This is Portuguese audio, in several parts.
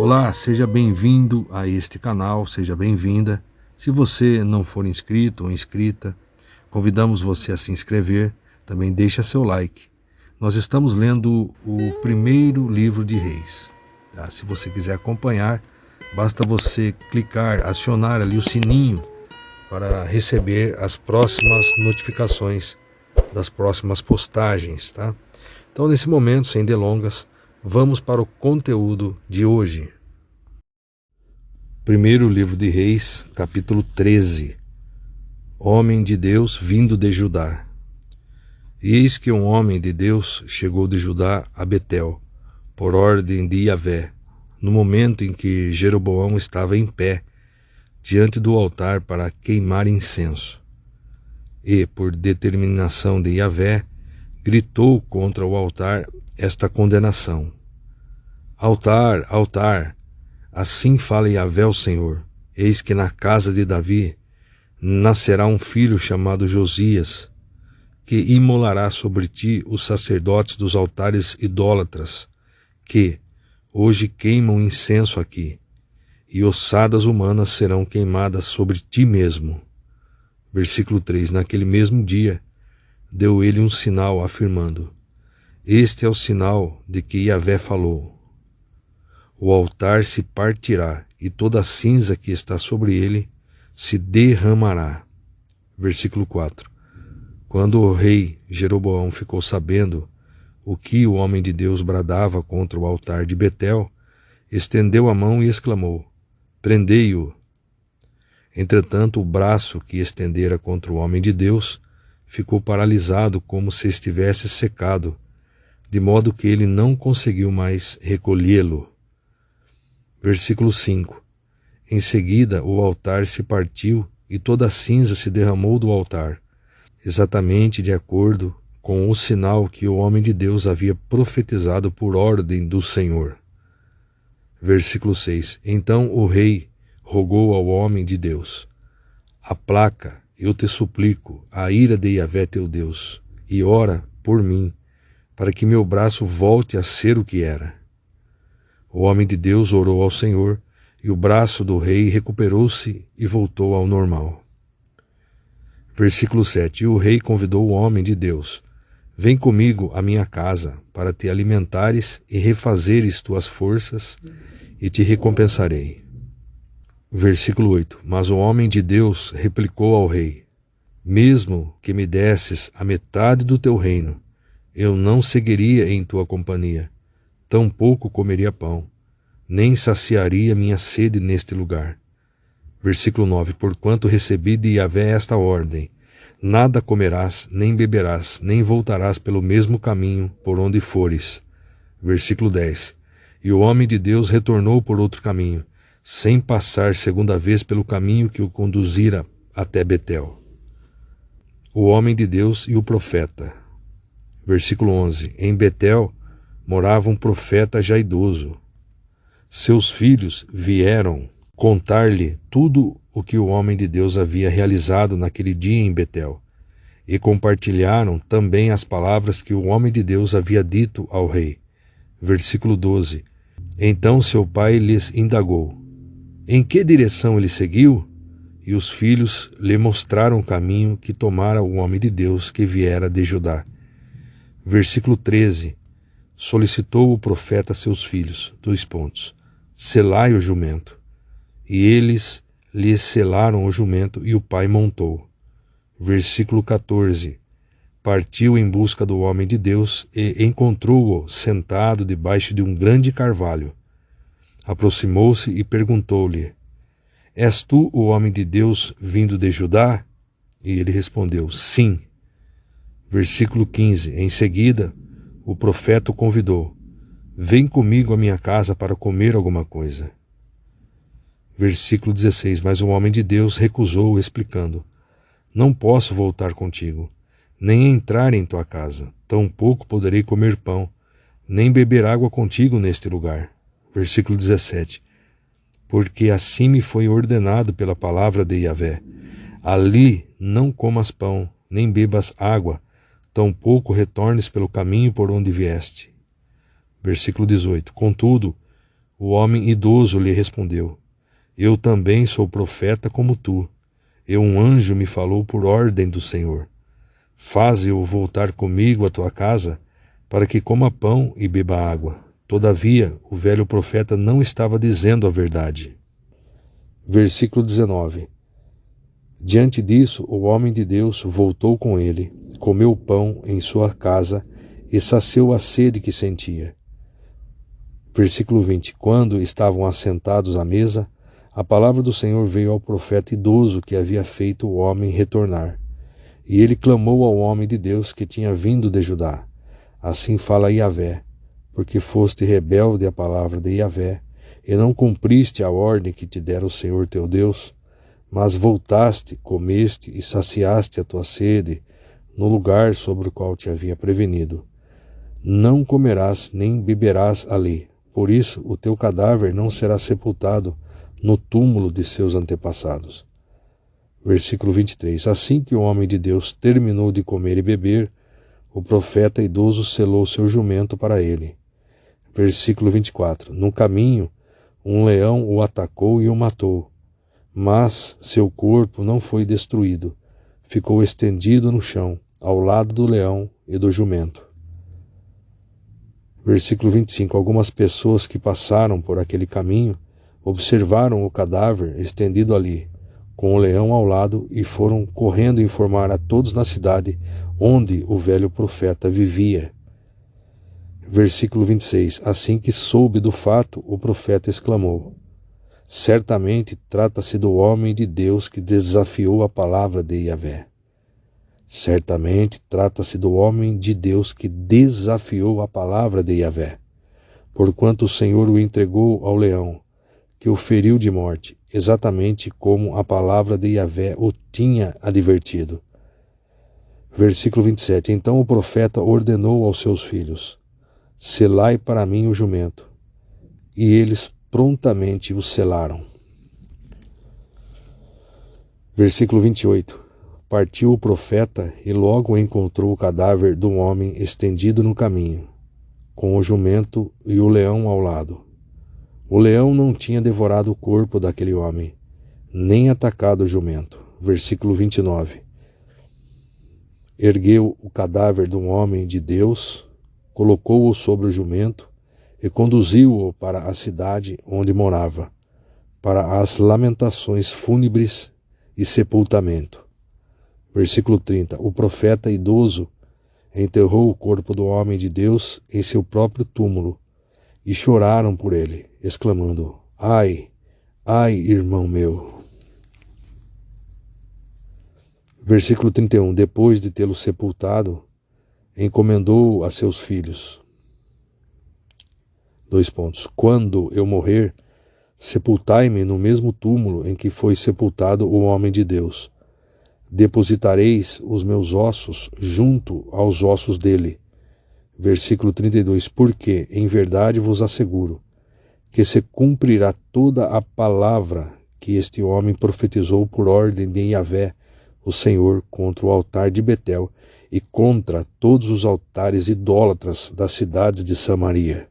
Olá, seja bem-vindo a este canal, seja bem-vinda. Se você não for inscrito ou inscrita, convidamos você a se inscrever, também deixa seu like. Nós estamos lendo o primeiro livro de Reis. Tá? Se você quiser acompanhar, basta você clicar, acionar ali o sininho para receber as próximas notificações das próximas postagens, tá? Então, nesse momento, sem delongas, vamos para o conteúdo de hoje. Primeiro livro de Reis, capítulo 13. Homem de Deus vindo de Judá. E eis que um homem de Deus chegou de Judá a Betel, por ordem de Yahvé, no momento em que Jeroboão estava em pé, diante do altar para queimar incenso. E, por determinação de Yahvé, gritou contra o altar esta condenação: Altar, altar, assim fala Yahvé o Senhor, eis que na casa de Davi nascerá um filho chamado Josias, que imolará sobre ti os sacerdotes dos altares idólatras, que hoje queimam incenso aqui, e ossadas humanas serão queimadas sobre ti mesmo. Versículo 3. Naquele mesmo dia, deu ele um sinal, afirmando: Este é o sinal de que Yahvé falou. O altar se partirá, e toda a cinza que está sobre ele se derramará. Versículo 4. Quando o rei Jeroboão ficou sabendo o que o homem de Deus bradava contra o altar de Betel, estendeu a mão e exclamou: Prendei-o. Entretanto, o braço que estendera contra o homem de Deus ficou paralisado como se estivesse secado, de modo que ele não conseguiu mais recolhê-lo. Versículo 5. Em seguida, o altar se partiu e toda a cinza se derramou do altar, exatamente de acordo com o sinal que o homem de Deus havia profetizado por ordem do Senhor. Versículo 6. Então o rei rogou ao homem de Deus: Aplaca, eu te suplico, a ira de Yahvé teu Deus, e ora por mim, para que meu braço volte a ser o que era. O homem de Deus orou ao Senhor, e o braço do rei recuperou-se e voltou ao normal. Versículo 7. E o rei convidou o homem de Deus: Vem comigo à minha casa, para te alimentares e refazeres tuas forças, e te recompensarei. Versículo 8. Mas o homem de Deus replicou ao rei: Mesmo que me desses a metade do teu reino, eu não seguiria em tua companhia, tampouco comeria pão, nem saciaria minha sede neste lugar. Versículo 9. Porquanto recebi de Yahvé esta ordem: Nada comerás, nem beberás, nem voltarás pelo mesmo caminho por onde fores. Versículo 10. E o homem de Deus retornou por outro caminho, sem passar segunda vez pelo caminho que o conduzira até Betel. O homem de Deus e o profeta. Versículo 11. Em Betel morava um profeta já idoso. Seus filhos vieram contar-lhe tudo o que o homem de Deus havia realizado naquele dia em Betel, e compartilharam também as palavras que o homem de Deus havia dito ao rei. Versículo 12. Então seu pai lhes indagou: Em que direção ele seguiu? E os filhos lhe mostraram o caminho que tomara o homem de Deus que viera de Judá. Versículo 13. Solicitou o profeta a seus filhos: Selai o jumento. E eles lhe selaram o jumento, e o pai montou. Versículo 14. Partiu em busca do homem de Deus e encontrou-o sentado debaixo de um grande carvalho. Aproximou-se e perguntou-lhe: És tu o homem de Deus vindo de Judá? E ele respondeu: Sim. Versículo 15. Em seguida, o profeta o convidou: Vem comigo à minha casa para comer alguma coisa. Versículo 16. Mas o homem de Deus recusou, explicando: Não posso voltar contigo, nem entrar em tua casa, tampouco poderei comer pão, nem beber água contigo neste lugar. Versículo 17. Porque assim me foi ordenado pela palavra de Yahvé: Ali não comas pão, nem bebas água, tampouco retornes pelo caminho por onde vieste. Versículo 18. Contudo, O homem idoso lhe respondeu: Eu também sou profeta como tu. Um anjo me falou por ordem do Senhor. Faze-o voltar comigo à tua casa, para que coma pão e beba água. Todavia, o velho profeta não estava dizendo a verdade. Versículo 19. Diante disso, o homem de Deus voltou com ele, comeu pão em sua casa e saciou a sede que sentia. Versículo 20. Quando estavam assentados à mesa, a palavra do Senhor veio ao profeta idoso que havia feito o homem retornar. E ele clamou ao homem de Deus que tinha vindo de Judá: Assim fala Yahvé, porque foste rebelde à palavra de Yahvé, e não cumpriste a ordem que te dera o Senhor teu Deus, mas voltaste, comeste e saciaste a tua sede no lugar sobre o qual te havia prevenido. Não comerás nem beberás ali, por isso o teu cadáver não será sepultado no túmulo de seus antepassados. Versículo 23. Assim que o homem de Deus terminou de comer e beber, o profeta idoso selou seu jumento para ele. Versículo 24. No caminho, um leão o atacou e o matou, mas seu corpo não foi destruído. Ficou estendido no chão, ao lado do leão e do jumento. Versículo 25. Algumas pessoas que passaram por aquele caminho observaram o cadáver estendido ali, com o leão ao lado, e foram correndo informar a todos na cidade onde o velho profeta vivia. Versículo 26. Assim que soube do fato, o profeta exclamou: Certamente trata-se do homem de Deus que desafiou a palavra de Yahvé. Certamente trata-se do homem de Deus que desafiou a palavra de Yahvé, porquanto o Senhor o entregou ao leão, que o feriu de morte, exatamente como a palavra de Yahvé o tinha advertido. Versículo 27. Então o profeta ordenou aos seus filhos: Selai para mim o jumento. E eles prontamente o selaram. Versículo 28. Partiu o profeta e logo encontrou o cadáver do homem estendido no caminho, com o jumento e o leão ao lado. O leão não tinha devorado o corpo daquele homem, nem atacado o jumento. Versículo 29. Ergueu o cadáver de um homem de Deus, colocou-o sobre o jumento e conduziu-o para a cidade onde morava, para as lamentações fúnebres e sepultamento. Versículo 30. O profeta idoso enterrou o corpo do homem de Deus em seu próprio túmulo, e choraram por ele, exclamando: Ai, ai, irmão meu. Versículo 31. Depois de tê-lo sepultado, encomendou a seus filhos. Quando eu morrer, sepultai-me no mesmo túmulo em que foi sepultado o homem de Deus. Depositareis os meus ossos junto aos ossos dele. Versículo 32. Porque, em verdade vos asseguro, que se cumprirá toda a palavra que este homem profetizou por ordem de Yahvé, o Senhor, contra o altar de Betel e contra todos os altares idólatras das cidades de Samaria.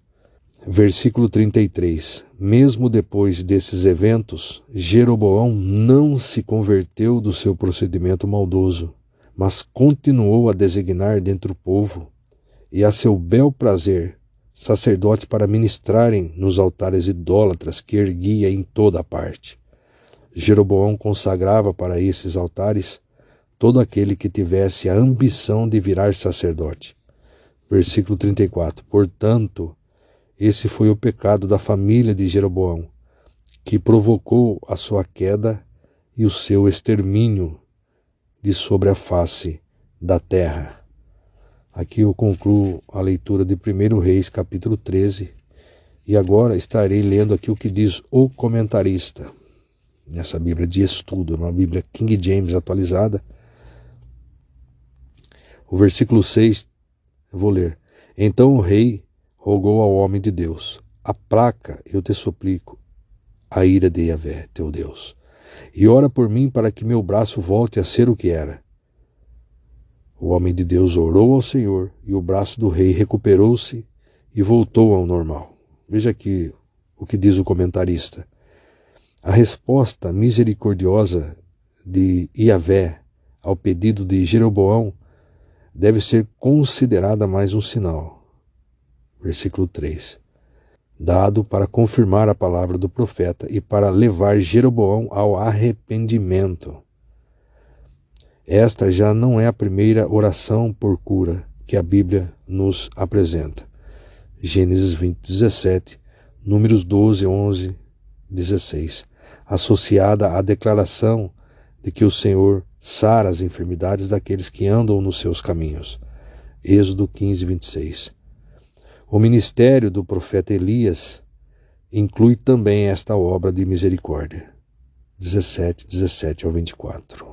Versículo 33. Mesmo depois desses eventos, Jeroboão não se converteu do seu procedimento maldoso, mas continuou a designar dentre o povo, e a seu bel prazer, sacerdotes para ministrarem nos altares idólatras que erguia em toda a parte. Jeroboão consagrava para esses altares todo aquele que tivesse a ambição de virar sacerdote. Versículo 34. Portanto, esse foi o pecado da família de Jeroboão, que provocou a sua queda e o seu extermínio de sobre a face da terra. Aqui eu concluo a leitura de 1 Reis, capítulo 13, e agora estarei lendo aqui o que diz o comentarista, nessa Bíblia de estudo, uma Bíblia King James atualizada. O versículo 6, eu vou ler. Então o rei rogou ao homem de Deus: Aplaca, eu te suplico, a ira de Yahvé, teu Deus, e ora por mim para que meu braço volte a ser o que era. O homem de Deus orou ao Senhor, e o braço do rei recuperou-se e voltou ao normal. Veja aqui o que diz o comentarista. A resposta misericordiosa de Yahvé ao pedido de Jeroboão deve ser considerada mais um sinal. Versículo 3. Dado para confirmar a palavra do profeta e para levar Jeroboão ao arrependimento. Esta já não é a primeira oração por cura que a Bíblia nos apresenta. Gênesis 20, 17, Números 12, 11, 16, associada à declaração de que o Senhor sara as enfermidades daqueles que andam nos seus caminhos. Êxodo 15, 26. O ministério do profeta Elias inclui também esta obra de misericórdia. 17 ao 24.